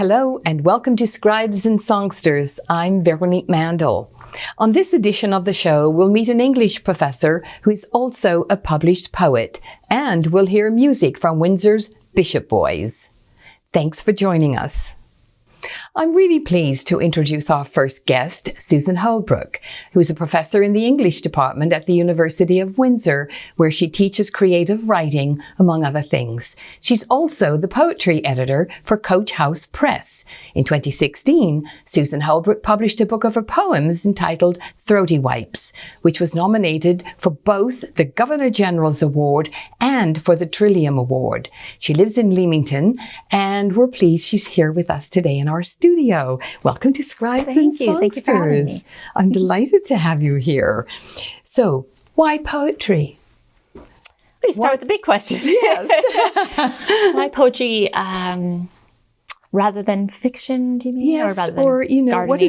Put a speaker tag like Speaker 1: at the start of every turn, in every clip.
Speaker 1: Hello and welcome to Scribes and Songsters. I'm Veronique Mandel. On this edition of the show, we'll meet an English professor who is also a published poet, and we'll hear music from Windsor's Bishop Boys. Thanks for joining us. I'm really pleased to introduce our first guest, Susan Holbrook, who is a professor in the English department at the University of Windsor, where she teaches creative writing, among other things. She's also the poetry editor for Coach House Press. In 2016, Susan Holbrook published a book of her poems entitled Throaty Wipes, which was nominated for both the Governor-General's Award and for the Trillium Award. She lives in Leamington, and we're pleased she's here with us today in our studio. Welcome to Scribes and Songsters.
Speaker 2: Thank you for having me.
Speaker 1: I'm delighted to have you here. So, why poetry?
Speaker 2: We start with the big question.
Speaker 1: Yes.
Speaker 2: Why poetry rather than fiction, do you mean?
Speaker 1: Yes,
Speaker 2: or
Speaker 1: what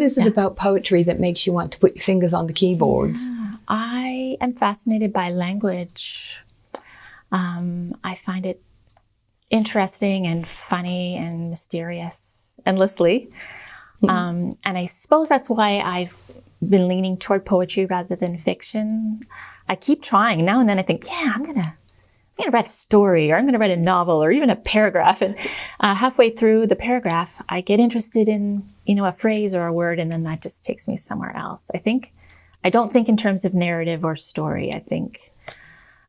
Speaker 1: is it about poetry that makes you want to put your fingers on the keyboards?
Speaker 2: Yeah. I am fascinated by language. I find it interesting and funny and mysterious endlessly. And I suppose that's why I've been leaning toward poetry rather than fiction. I keep trying. Now and then I think, I'm gonna write a story, or I'm gonna write a novel, or even a paragraph. And halfway through the paragraph, I get interested in, a phrase or a word, and then that just takes me somewhere else. I don't think in terms of narrative or story.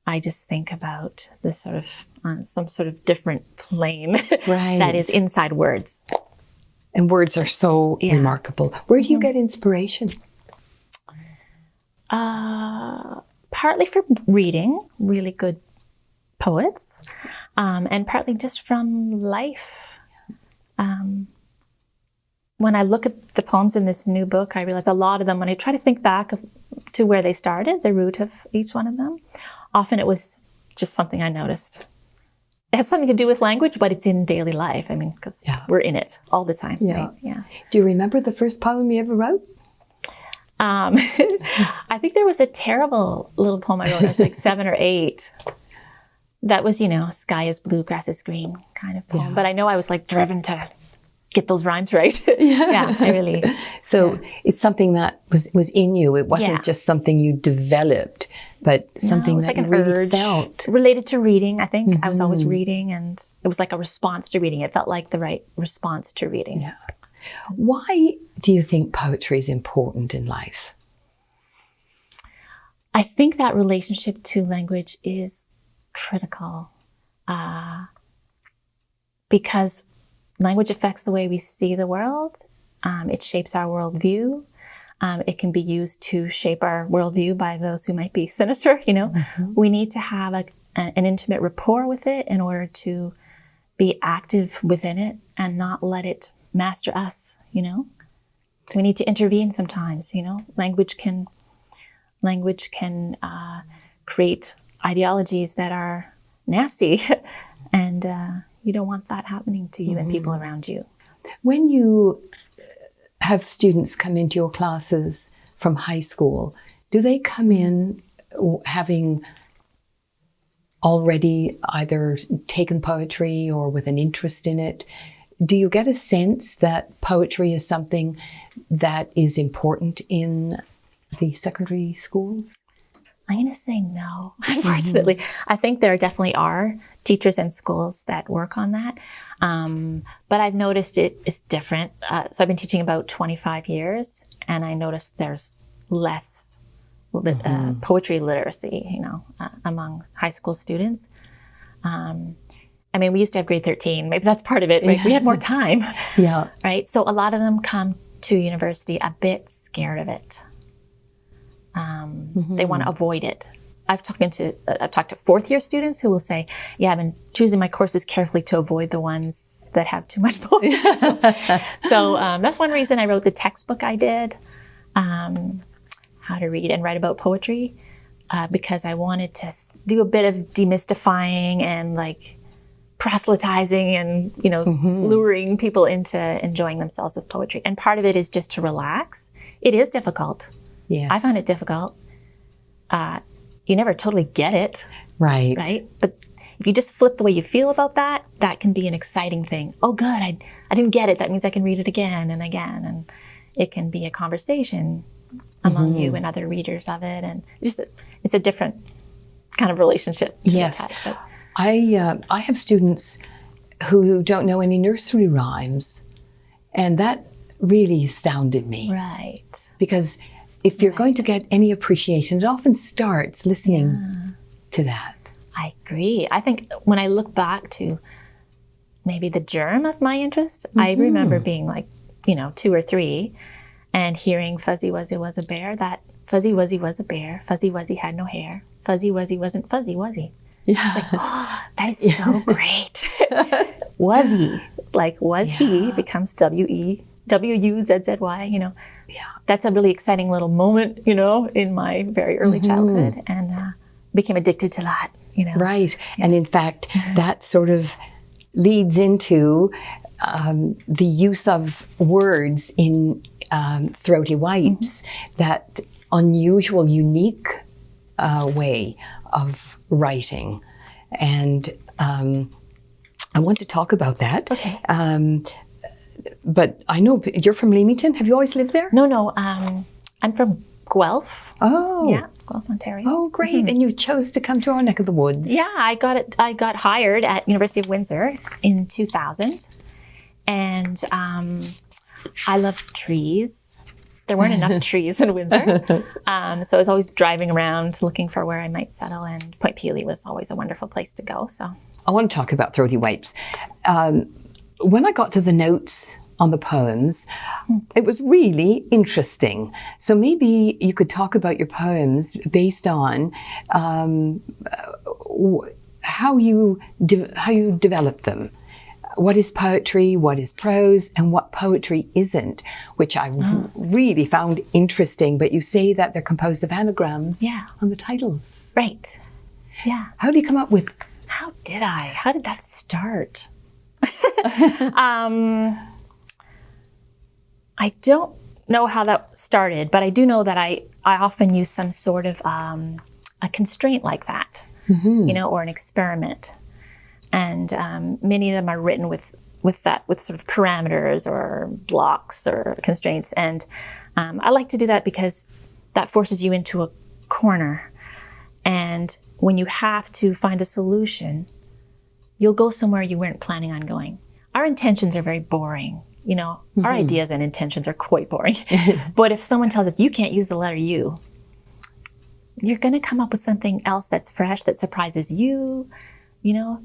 Speaker 2: I just think about this sort of on some sort of different plane that is inside words.
Speaker 1: And words are so remarkable. Where do you get inspiration?
Speaker 2: Partly from reading really good poets, and partly just from life. When I look at the poems in this new book, I realize a lot of them, when I try to think back to where they started, the root of each one of them, often it was just something I noticed. It has something to do with language, but it's in daily life. Because we're in it all the time.
Speaker 1: Yeah.
Speaker 2: Right? Yeah.
Speaker 1: Do you remember the first poem you ever wrote?
Speaker 2: I think there was a terrible little poem I wrote. I was like 7 or 8. That was, sky is blue, grass is green kind of poem. Yeah. But I know I was driven to get those rhymes right. I really.
Speaker 1: So it's something that was in you. It wasn't just something you developed, but something that you really felt.
Speaker 2: Related to reading, I think. I was always reading, and it was like a response to reading. It felt like the right response to reading. Yeah.
Speaker 1: Why do you think poetry is important in life?
Speaker 2: I think that relationship to language is critical, because language affects the way we see the world. It shapes our worldview. It can be used to shape our worldview by those who might be sinister, We need to have an intimate rapport with it in order to be active within it and not let it master us, We need to intervene sometimes, Language can create ideologies that are nasty, and you don't want that happening to you and people around you.
Speaker 1: When you have students come into your classes from high school, do they come in having already either taken poetry or with an interest in it? Do you get a sense that poetry is something that is important in the secondary schools?
Speaker 2: I'm going to say no, unfortunately. I think there definitely are teachers and schools that work on that. But I've noticed it is different. So I've been teaching about 25 years, and I noticed there's less poetry literacy, among high school students. We used to have grade 13. Maybe that's part of it, right? We had more time. Right? So a lot of them come to university a bit scared of it. They want to avoid it. I've talked to fourth-year students who will say, I've been choosing my courses carefully to avoid the ones that have too much poetry. So that's one reason I wrote the textbook I did, How to Read and Write About Poetry, because I wanted to do a bit of demystifying and proselytizing and, luring people into enjoying themselves with poetry. And part of it is just to relax. It is difficult.
Speaker 1: Yes.
Speaker 2: I found it difficult. You never totally get it.
Speaker 1: Right.
Speaker 2: But if you just flip the way you feel about that, that can be an exciting thing. Oh, good, I didn't get it. That means I can read it again and again. And it can be a conversation among you and other readers of it. And it's a different kind of relationship to the text. So,
Speaker 1: I have students who don't know any nursery rhymes, and that really astounded me.
Speaker 2: right.
Speaker 1: Because if you're going to get any appreciation, it often starts listening to that.
Speaker 2: I agree. I think when I look back to maybe the germ of my interest, I remember being like, 2 or 3 and hearing Fuzzy Wuzzy was a bear, that Fuzzy Wuzzy was a bear, Fuzzy Wuzzy had no hair, Fuzzy Wuzzy wasn't fuzzy, was he?
Speaker 1: Yeah.
Speaker 2: It's like, oh, that is so great. Was he? Like, was he becomes W-U-Z-Z-Y,
Speaker 1: Yeah.
Speaker 2: That's a really exciting little moment, in my very early childhood, and became addicted to that,
Speaker 1: Right. And in fact, that sort of leads into the use of words in Throaty Wipes, that unusual, unique way of writing. And I want to talk about that.
Speaker 2: Okay.
Speaker 1: But I know you're from Leamington. Have you always lived there?
Speaker 2: No, I'm from Guelph.
Speaker 1: Oh.
Speaker 2: Yeah, Guelph, Ontario.
Speaker 1: Oh, great. And you chose to come to our neck of the woods.
Speaker 2: Yeah, I got hired at University of Windsor in 2000. And I love trees. There weren't enough trees in Windsor. So I was always driving around looking for where I might settle, and Point Pelee was always a wonderful place to go. So
Speaker 1: I want to talk about Throaty Wipes. When I got to the notes on the poems, it was really interesting. So maybe you could talk about your poems based on how you develop them. What is poetry, what is prose, and what poetry isn't, which I really found interesting. But you say that they're composed of anagrams on the titles.
Speaker 2: right. Yeah.
Speaker 1: How do you come up with?
Speaker 2: How did that start? I don't know how that started, but I do know that I often use some sort of a constraint like that, or an experiment. And many of them are written with sort of parameters or blocks or constraints. And I like to do that because that forces you into a corner. And when you have to find a solution, you'll go somewhere you weren't planning on going. Our intentions are very boring. Our ideas and intentions are quite boring. But if someone tells us you can't use the letter U, you're going to come up with something else that's fresh, that surprises you,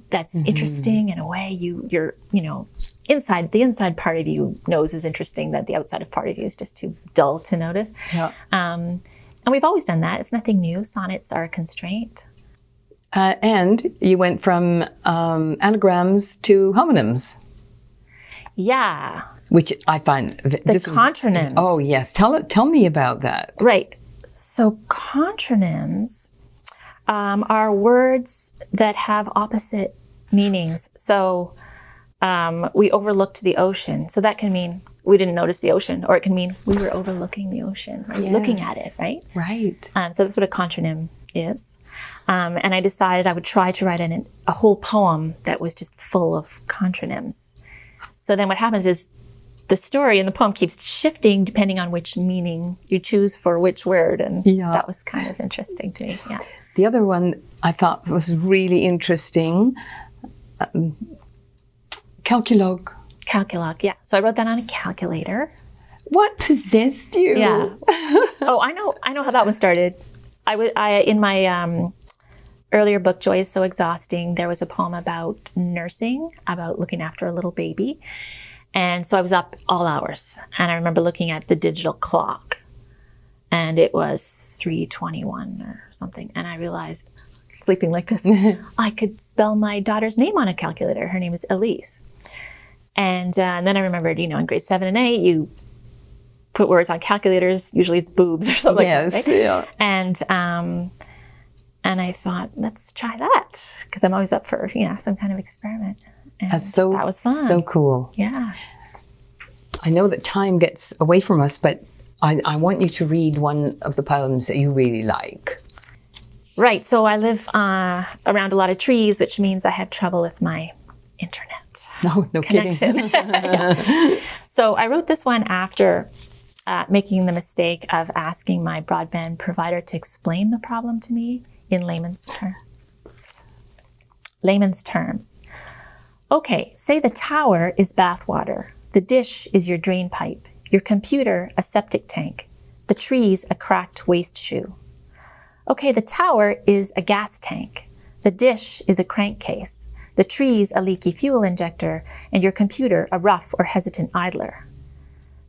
Speaker 2: that's interesting in a way you're inside, the inside part of you knows is interesting, that the outside part of you is just too dull to notice.
Speaker 1: Yeah.
Speaker 2: And we've always done that. It's nothing new. Sonnets are a constraint.
Speaker 1: And you went from anagrams to homonyms.
Speaker 2: Yeah.
Speaker 1: Which I find...
Speaker 2: The contronyms.
Speaker 1: Oh, yes. Tell me about that.
Speaker 2: Right. So contronyms are words that have opposite meanings. So we overlooked the ocean. So that can mean we didn't notice the ocean, or it can mean we were overlooking the ocean, right? Looking at it, right?
Speaker 1: Right.
Speaker 2: So that's what a contronym is. And I decided I would try to write a whole poem that was just full of contronyms. So then what happens is the story in the poem keeps shifting depending on which meaning you choose for which word. And that was kind of interesting to me. Yeah.
Speaker 1: The other one I thought was really interesting, calculog.
Speaker 2: Calculog, yeah. So I wrote that on a calculator.
Speaker 1: What possessed you?
Speaker 2: Yeah. Oh, I know how that one started. In my earlier book, Joy is So Exhausting, there was a poem about nursing, about looking after a little baby. And so I was up all hours. And I remember looking at the digital clock. And it was 3:21 or something. And I realized, sleeping like this, I could spell my daughter's name on a calculator. Her name is Elise. And then I remembered, in grade 7 and 8, you put words on calculators. Usually it's boobs or something like that, right?
Speaker 1: Yeah.
Speaker 2: And I thought, let's try that, because I'm always up for, some kind of experiment. And that was fun.
Speaker 1: So cool.
Speaker 2: Yeah.
Speaker 1: I know that time gets away from us, but I want you to read one of the poems that you really like.
Speaker 2: Right. So I live around a lot of trees, which means I have trouble with my internet
Speaker 1: No
Speaker 2: connection.
Speaker 1: kidding.
Speaker 2: Yeah. So I wrote this one after making the mistake of asking my broadband provider to explain the problem to me in layman's terms. Layman's terms. Okay, say the tower is bathwater. The dish is your drain pipe. Your computer, a septic tank. The trees, a cracked waste shoe. Okay, the tower is a gas tank. The dish is a crankcase. The trees, a leaky fuel injector. And your computer, a rough or hesitant idler.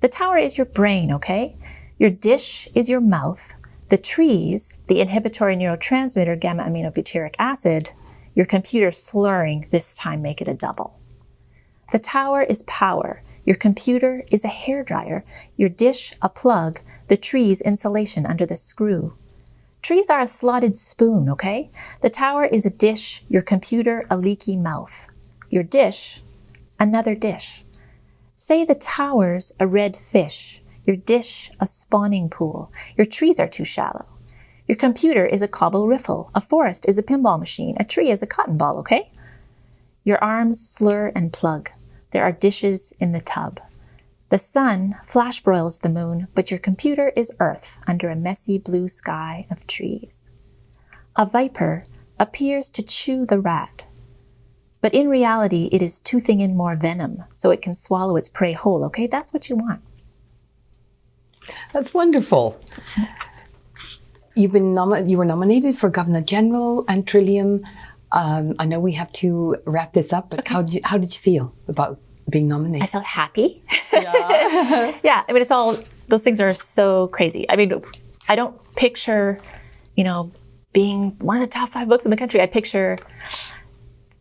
Speaker 2: The tower is your brain, okay? Your dish is your mouth. The trees, the inhibitory neurotransmitter gamma-aminobutyric acid. Your computer slurring, this time make it a double. The tower is power. Your computer is a hairdryer. Your dish, a plug. The trees, insulation under the screw. Trees are a slotted spoon, okay? The tower is a dish. Your computer, a leaky mouth. Your dish, another dish. Say the tower's a red fish. Your dish, a spawning pool. Your trees are too shallow. Your computer is a cobble riffle. A forest is a pinball machine. A tree is a cotton ball, okay? Your arms slur and plug. There are dishes in the tub. The sun flash broils the moon, but your computer is earth under a messy blue sky of trees. A viper appears to chew the rat, but in reality it is toothing in more venom so it can swallow its prey whole, okay? That's what you want.
Speaker 1: That's wonderful. You were nominated for Governor General and Trillium. I know we have to wrap this up, but okay. How did you feel about being nominated?
Speaker 2: I felt happy.
Speaker 1: Yeah.
Speaker 2: Yeah, I mean, those things are so crazy. I mean, I don't picture, being one of the top 5 books in the country. I picture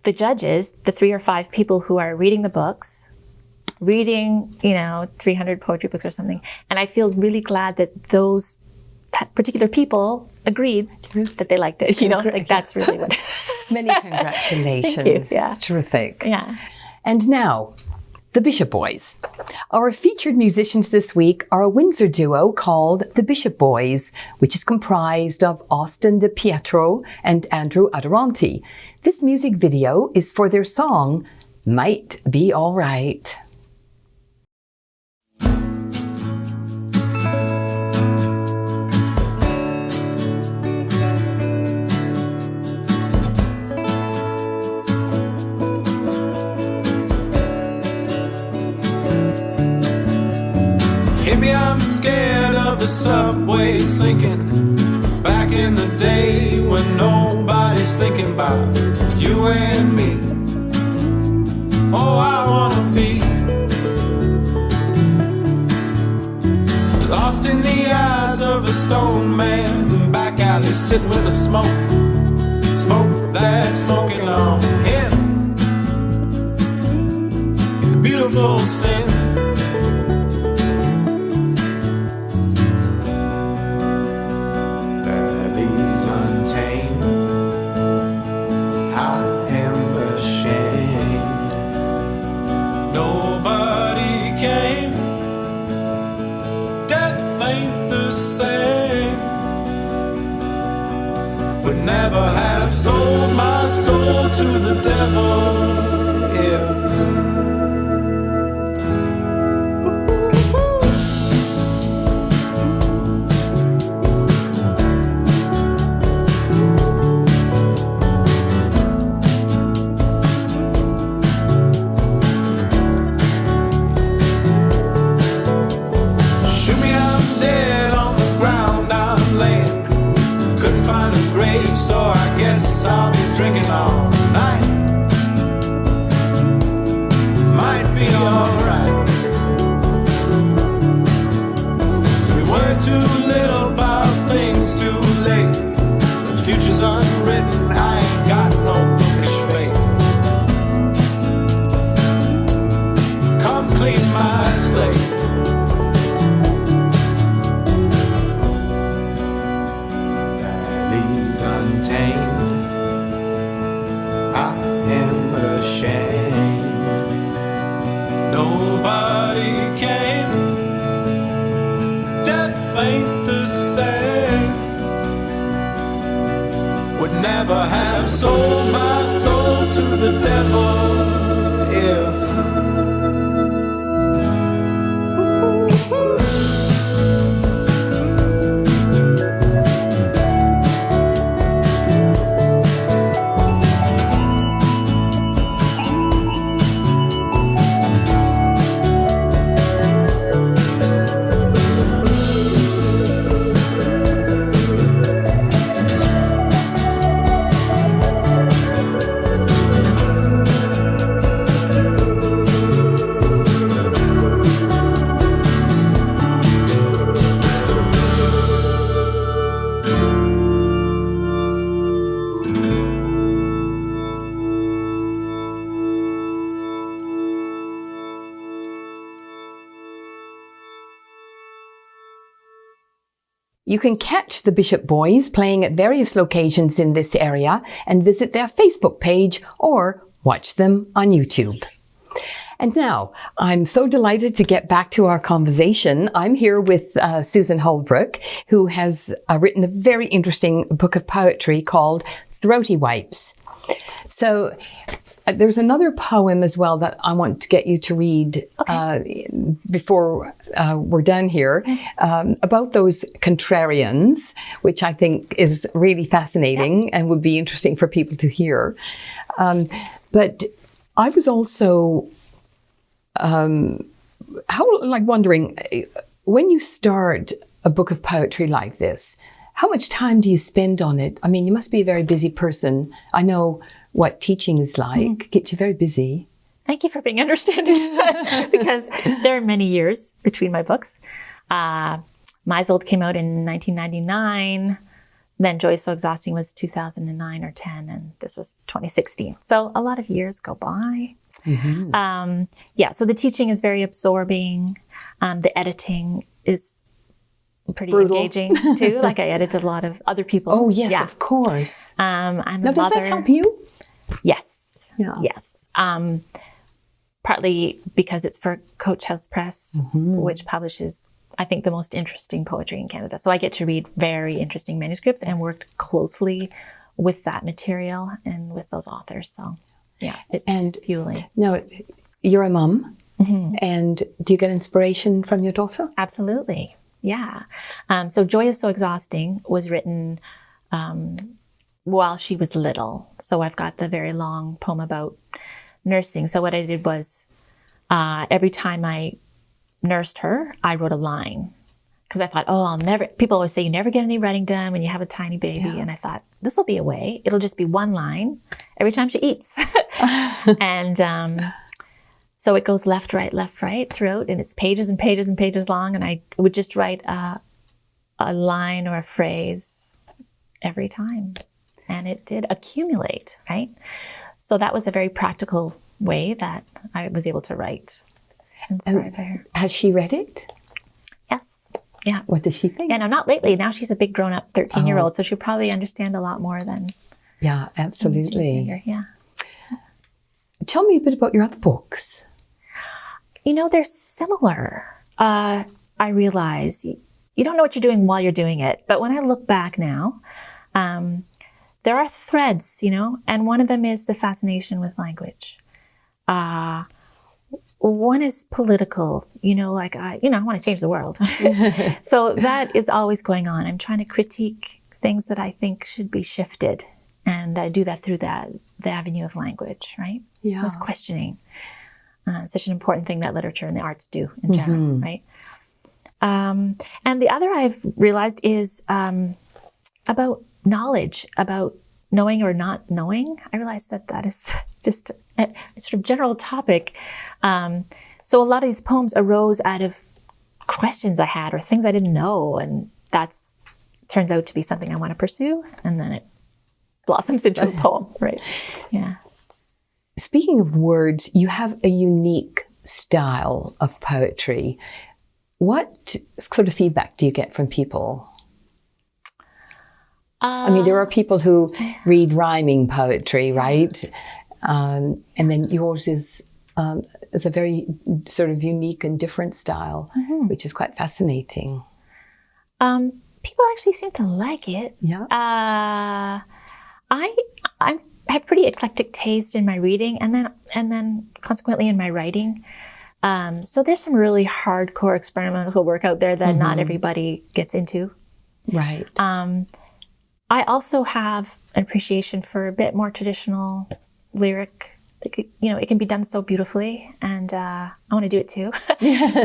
Speaker 2: the judges, the 3 or 5 people who are reading the books, reading, 300 poetry books or something. And I feel really glad that those particular people agreed that they liked it. That's really what.
Speaker 1: Many congratulations.
Speaker 2: Thank you. Yeah.
Speaker 1: It's terrific.
Speaker 2: Yeah.
Speaker 1: And now, the Bishop Boys. Our featured musicians this week are a Windsor duo called the Bishop Boys, which is comprised of Austin De Pietro and Andrew Adoranti. This music video is for their song, Might Be All Right.
Speaker 3: Maybe I'm scared of the subway sinking back in the day when nobody's thinking about you and me. Oh, I wanna be lost in the eyes of a stone man, back alley sitting with the smoke that's smoking on him. It's a beautiful sin. Untamed, I am ashamed. Nobody came. Death ain't the same. Would never have sold my soul to the devil if so I guess I'll be drinking all night. Might be alright. We were too little about things too late. The future's unwritten, I ain't got no bookish fate. Come clean my slate. Untamed, I am ashamed. Nobody came. Death ain't the same. I've sold my soul to the devil if
Speaker 1: You can catch the Bishop Boys playing at various locations in this area and visit their Facebook page or watch them on YouTube. And now, I'm so delighted to get back to our conversation. I'm here with Susan Holbrook, who has written a very interesting book of poetry called Throaty Wipes. So there's another poem as well that I want to get you to read before we're done here, about those contrarians, which I think is really fascinating and would be interesting for people to hear. But I was also wondering, when you start a book of poetry like this, how much time do you spend on it? I mean, you must be a very busy person. I know what teaching is like. Gets you very busy.
Speaker 2: Thank you for being understanding, because there are many years between my books. Meisold came out in 1999. Then Joy is So Exhausting was 2009 or 10, and this was 2016. So a lot of years go by. So the teaching is very absorbing. The editing is pretty
Speaker 1: brutal.
Speaker 2: Engaging too. Like I edited a lot of other people.
Speaker 1: Oh yes, of course.
Speaker 2: I'm a
Speaker 1: now, does
Speaker 2: mother.
Speaker 1: that help you?
Speaker 2: Yes.
Speaker 1: Yeah.
Speaker 2: Yes. Partly because it's for Coach House Press, which publishes, I think, the most interesting poetry in Canada. So I get to read very interesting manuscripts and worked closely with that material and with those authors. So yeah, it's fueling.
Speaker 1: Now, you're a mum, and do you get inspiration from your daughter?
Speaker 2: Absolutely. Yeah. So Joy is So Exhausting was written while she was little. So I've got the very long poem about nursing. So what I did was every time I nursed her, I wrote a line. Because I thought, people always say you never get any writing done when you have a tiny baby. Yeah. And I thought, this will be a way. It'll just be one line every time she eats. And so it goes left, right throughout, and it's pages and pages and pages long. And I would just write a line or a phrase every time. And it did accumulate, right? So that was a very practical way that I was able to write. Inspired by her.
Speaker 1: Has she read it?
Speaker 2: Yes. Yeah.
Speaker 1: What does she think?
Speaker 2: And not lately. Now she's a big grown-up 13-year-old, so she'll probably understand a lot more than.
Speaker 1: Yeah, absolutely.
Speaker 2: Yeah.
Speaker 1: Tell me a bit about your other books.
Speaker 2: They're similar. I realize you don't know what you're doing while you're doing it. But when I look back now, there are threads, and one of them is the fascination with language. One is political, I want to change the world. So that is always going on. I'm trying to critique things that I think should be shifted. And I do that through the avenue of language, right? Yeah. I was questioning. Such an important thing that literature and the arts do in general, right? And the other I've realized is about knowledge, about knowing or not knowing. I realized that is just a sort of general topic. So a lot of these poems arose out of questions I had or things I didn't know, and that's turns out to be something I want to pursue, and then it blossoms into a poem, right? Yeah.
Speaker 1: Speaking of words, you have a unique style of poetry. What sort of feedback do you get from people? I mean, there are people who read rhyming poetry, right? And then yours is a very sort of unique and different style, which is quite fascinating.
Speaker 2: People actually seem to like it.
Speaker 1: Yeah.
Speaker 2: I have pretty eclectic taste in my reading, and then consequently in my writing. So there's some really hardcore experimental work out there that not everybody gets into.
Speaker 1: Right.
Speaker 2: I also have an appreciation for a bit more traditional lyric. It can be done so beautifully, and I want to do it too.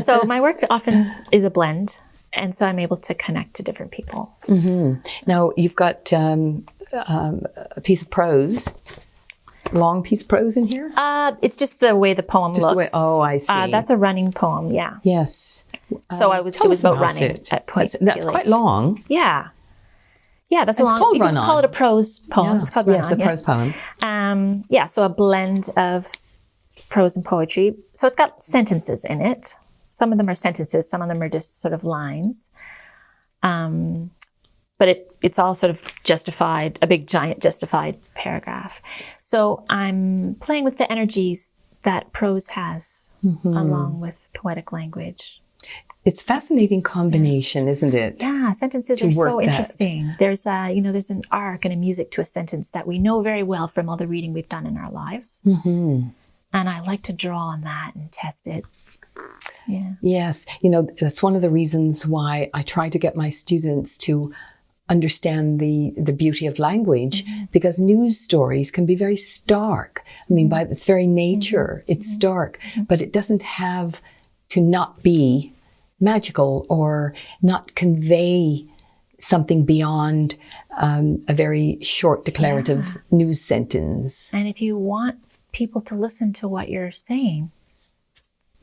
Speaker 2: So my work often is a blend, and so I'm able to connect to different people.
Speaker 1: Now, you've got a piece of prose, long piece of prose in here?
Speaker 2: It's just the way the poem looks.
Speaker 1: I see.
Speaker 2: That's a running poem, yeah.
Speaker 1: Yes.
Speaker 2: So it was about running at point.
Speaker 1: That's quite long.
Speaker 2: Yeah. Yeah, that's a long.
Speaker 1: Called
Speaker 2: you
Speaker 1: Run
Speaker 2: can
Speaker 1: On.
Speaker 2: call it a prose poem.
Speaker 1: Yeah.
Speaker 2: It's called Run
Speaker 1: On.
Speaker 2: On.
Speaker 1: Yes, a prose poem.
Speaker 2: So a blend of prose and poetry. So it's got sentences in it. Some of them are sentences. Some of them are just sort of lines. But it's all sort of justified, a big giant justified paragraph. So I'm playing with the energies that prose has along with poetic language.
Speaker 1: It's a fascinating combination, isn't it?
Speaker 2: Yeah, sentences are so interesting. There's there's an arc and a music to a sentence that we know very well from all the reading we've done in our lives. And I like to draw on that and test it. Yeah.
Speaker 1: Yes. That's one of the reasons why I try to get my students to understand the beauty of language, because news stories can be very stark. I mean, by its very nature, it's stark, but it doesn't have to not be magical or not convey something beyond a very short declarative news sentence.
Speaker 2: And if you want people to listen to what you're saying,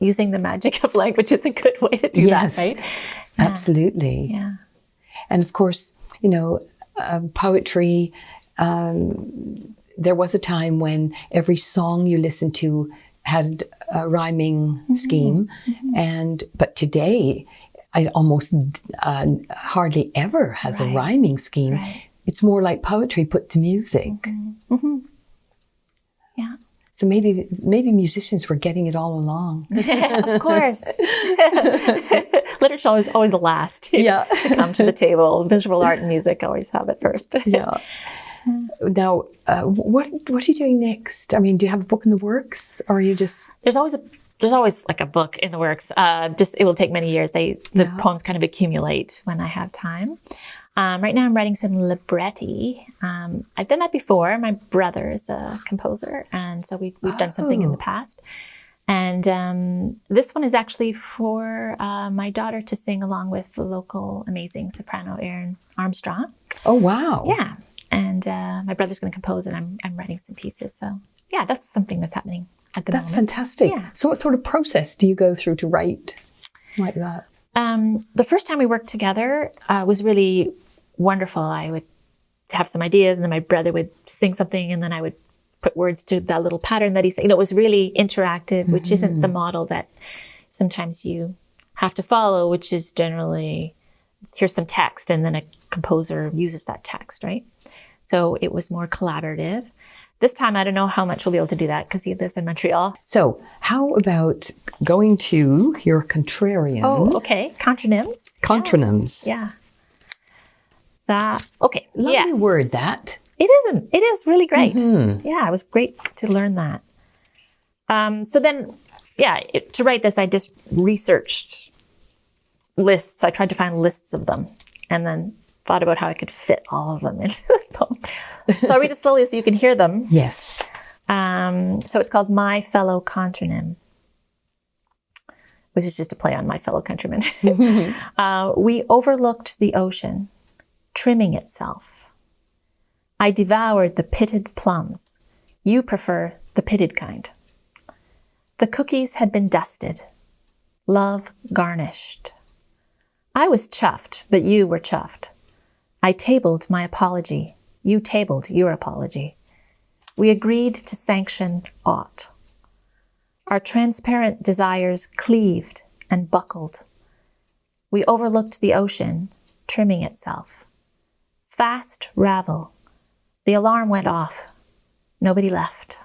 Speaker 2: using the magic of language is a good way to do that, right?
Speaker 1: Absolutely.
Speaker 2: Yeah.
Speaker 1: And of course, poetry, there was a time when every song you listened to had a rhyming scheme, but today it almost hardly ever has a rhyming scheme.
Speaker 2: Right.
Speaker 1: It's more like poetry put to music.
Speaker 2: Yeah.
Speaker 1: So maybe musicians were getting it all along.
Speaker 2: Of course. Literature is always the last to come to the table. Visual art and music always have it first.
Speaker 1: Yeah. Now, what are you doing next? I mean, do you have a book in the works, or are you just?
Speaker 2: There's always like a book in the works. It will take many years. The poems kind of accumulate when I have time. Right now I'm writing some libretti. I've done that before. My brother is a composer, and so we've done something in the past. And this one is actually for my daughter to sing along with the local amazing soprano Erin Armstrong.
Speaker 1: Oh, wow.
Speaker 2: Yeah. And my brother's going to compose, and I'm writing some pieces. So yeah, that's something that's happening at the moment.
Speaker 1: That's fantastic.
Speaker 2: Yeah.
Speaker 1: So what sort of process do you go through to write like that?
Speaker 2: The first time we worked together was really wonderful. I would have some ideas, and then my brother would sing something, and then I would put words to that little pattern that he said. It was really interactive, which isn't the model that sometimes you have to follow, which is generally here's some text, and then a composer uses that text, right? So it was more collaborative. This time, I don't know how much we'll be able to do that because he lives in Montreal.
Speaker 1: So how about going to your contrarian?
Speaker 2: Oh, okay. Contronyms.
Speaker 1: Contronyms.
Speaker 2: Yeah. Okay.
Speaker 1: Lovely word, that.
Speaker 2: It isn't. It is really great. Yeah, it was great to learn that. So then, to write this, I just researched lists. I tried to find lists of them, and then thought about how I could fit all of them into this poem. So I'll read it slowly so you can hear them.
Speaker 1: Yes.
Speaker 2: So it's called My Fellow Contronym, which is just a play on My Fellow Countrymen. We overlooked the ocean, trimming itself. I devoured the pitted plums. You prefer the pitted kind. The cookies had been dusted. Love garnished. I was chuffed, but you were chuffed. I tabled my apology. You tabled your apology. We agreed to sanction aught. Our transparent desires cleaved and buckled. We overlooked the ocean, trimming itself. Fast ravel. The alarm went off. Nobody left.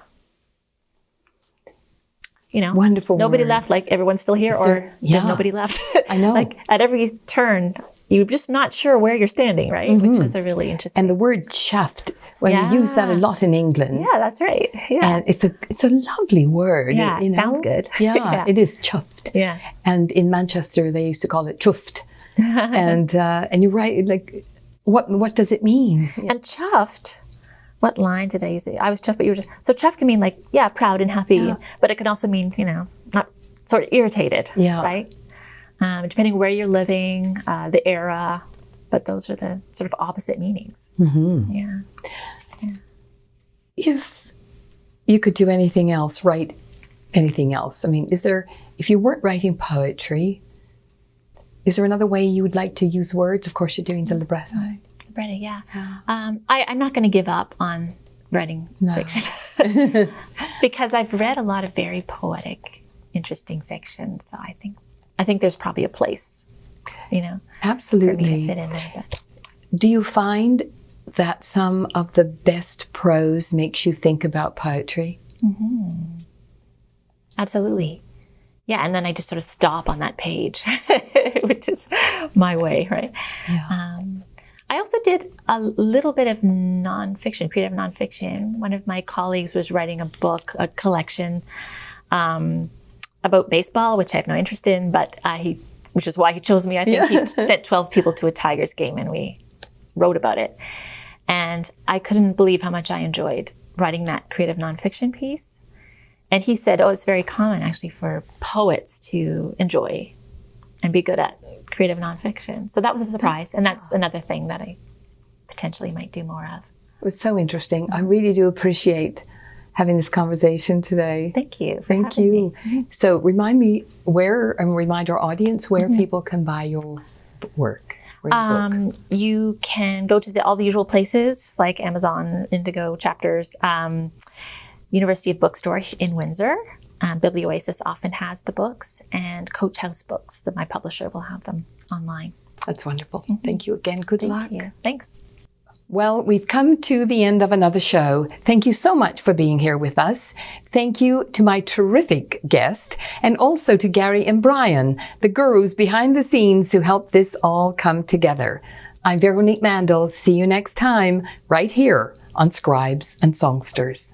Speaker 1: Wonderful
Speaker 2: nobody
Speaker 1: word.
Speaker 2: left, like everyone's still here, or there's nobody left.
Speaker 1: I know.
Speaker 2: Like at every turn, you're just not sure where you're standing, right? Which is a really interesting.
Speaker 1: And the word chuffed, well, we use that a lot in England.
Speaker 2: Yeah, that's right. Yeah.
Speaker 1: And it's a lovely word.
Speaker 2: Yeah,
Speaker 1: you
Speaker 2: it
Speaker 1: know?
Speaker 2: sounds good.
Speaker 1: Yeah, it is chuffed.
Speaker 2: Yeah.
Speaker 1: And in Manchester, they used to call it chuffed. and you're right, like, what does it mean?
Speaker 2: And chuffed, what line did I use? I was chuffed, but you were so chuffed can mean like, yeah, proud and happy, but it can also mean, not sort of irritated, right? Depending where you're living, the era, but those are the sort of opposite meanings. Mm-hmm. Yeah.
Speaker 1: If you could do anything else, write anything else, I mean, if you weren't writing poetry, is there another way you would like to use words? Of course, you're doing the libretto.
Speaker 2: Libretto, yeah. I'm not going to give up on writing fiction because I've read a lot of very poetic, interesting fiction. So I think there's probably a place,
Speaker 1: Absolutely.
Speaker 2: for me to fit in there. But.
Speaker 1: Do you find that some of the best prose makes you think about poetry?
Speaker 2: Mm-hmm. Absolutely. Yeah, and then I just sort of stop on that page, which is my way, right?
Speaker 1: Yeah.
Speaker 2: I also did a little bit of nonfiction, creative nonfiction. One of my colleagues was writing a collection about baseball, which I have no interest in, but which is why he chose me. I think he sent 12 people to a Tigers game, and we wrote about it. And I couldn't believe how much I enjoyed writing that creative nonfiction piece. And he said, it's very common actually for poets to enjoy and be good at creative nonfiction. So that was a surprise. And that's another thing that I potentially might do more of.
Speaker 1: It's so interesting. I really do appreciate having this conversation today.
Speaker 2: Thank you.
Speaker 1: Thank you. So remind our audience where people can buy your work. Book.
Speaker 2: You can go to all the usual places like Amazon, Indigo, Chapters, University of Bookstore in Windsor. Biblioasis often has the books, and Coach House Books, my publisher, will have them online.
Speaker 1: That's wonderful. Mm-hmm. Thank you again. Good luck.
Speaker 2: Thank you. Thanks.
Speaker 1: Well, we've come to the end of another show. Thank you so much for being here with us. Thank you to my terrific guest, and also to Gary and Brian, the gurus behind the scenes who helped this all come together. I'm Veronique Mandel. See you next time, right here on Scribes and Songsters.